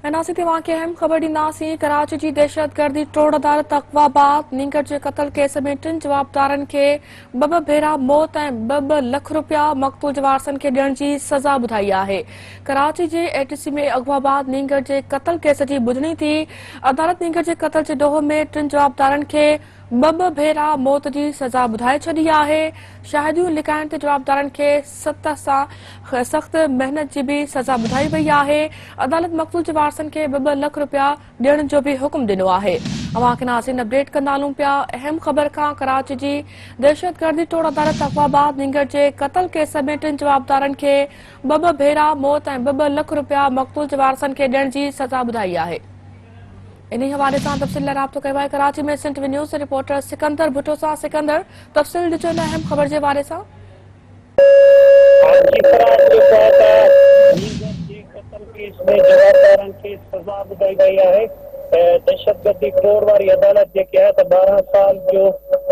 नासी तव्हां खे अहम ख़बर ॾींदासीं। कराची जी दहशतगर्दी टोड़ अदालत अक़वाबाद नींगर जे क़त्ल केस में टिनि जवाबदारनि खे ॿ भेरा मौत ऐं ॿ लख रुपया मक़तूल वारसनि खे ॾियण जी सज़ा ॿुधाई आहे। कराची जे एटीसी में अक़वाबाद नींगर जे क़त्ल केस जी ॿुधणी थी। अदालत नींगर जे क़त्ल जे ॾोह में टिनि जवाबदारनि खे ॿ भेरा मौत जी सज़ा ॿुधाए छॾी आहे। शाहिदियूं लिकाइण ते जवाबदारनि खे सख़्त महिनत जी भी सज़ा ॿुधाई वई आहे। अदालत मक़तूल जे वारसनि खे ॿ लख रुपया ॾियण जो भी हुकुम ॾिनो आहे। अवां खे नाज़रीन अपडेट कंदा हलूं पिया अहम ख़बर खां। कराची जी दहशतगर्दी टोड़ अदालत अक़वाबाद नींगर जे क़त्ल केस में टिनि जवाबदारनि खे ॿ भेरा मौत ऐं ॿ लख रुपया मक़तूल जे वारसनि खे ॾियण जी सज़ा ॿुधाई आहे। इन्ही हवाले सां तफ़सील लाइ राब्तो कयो आहे कराची में सिंध न्यूज़ रिपोर्टर सिकंदर भुट्टो सां। सिकंदर, तफ़सील ॾिजो न अहम ख़बर जे बारे सां। जवाबदारनि खे सज़ा ॿुधाई वई आहे। दहशतगर्दी टोड़ वारी अदालत जेके आहे 12 साल जो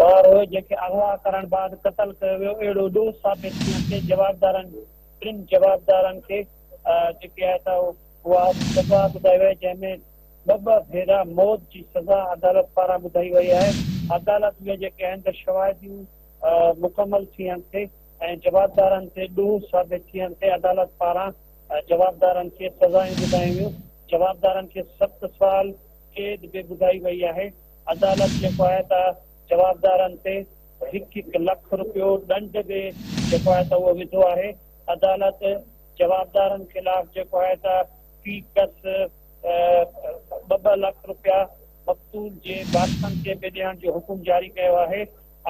ॿार हुयो जंहिंखे अगवा करण बाद क़त्ल कयो वियो, अहिड़ो ॾोह साबित थियण ते टिनि जवाबदारनि खे जेके आहे त उहा सज़ा ॿुधाई वई, जंहिंमें ॿ भेरा मौत जी सज़ा अदालत पारां ॿुधाई वई आहे। अदालत में जेके आहिनि त शवाहिदियूं मुकमल थियण ते ऐं जवाबदारनि ते ॾोह साबित थियण ते अदालत पारां जवाबदारनि खे सज़ायूं ॿुधायूं वियूं। जवाबदारनि खे 7 साल कैद बि ॿुधाई वई आहे। अदालत जेको आहे त जवाबदारनि ते 1 लख रुपयो ॾंड बि जेको आहे त उहो विधो आहे। अदालत जवाबदारनि खिलाफ़ जेको आहे त फी कस 2 लख रुपया मक़तूल जे वारसनि खे बि ॾियण जो हुकुम जारी कयो आहे।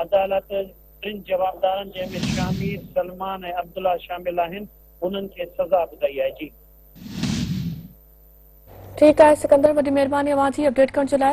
अदालत टिनि जवाबदारनि जंहिंमें शामिर, सलमान ऐं अब्दुल्ला शामिल आहिनि, उन्हनि खे सज़ा ॿुधाई आहे। जी ठीकु आहे सिकंदर, वॾी महिरबानी अवां जी अपडेट करण जे लाइ।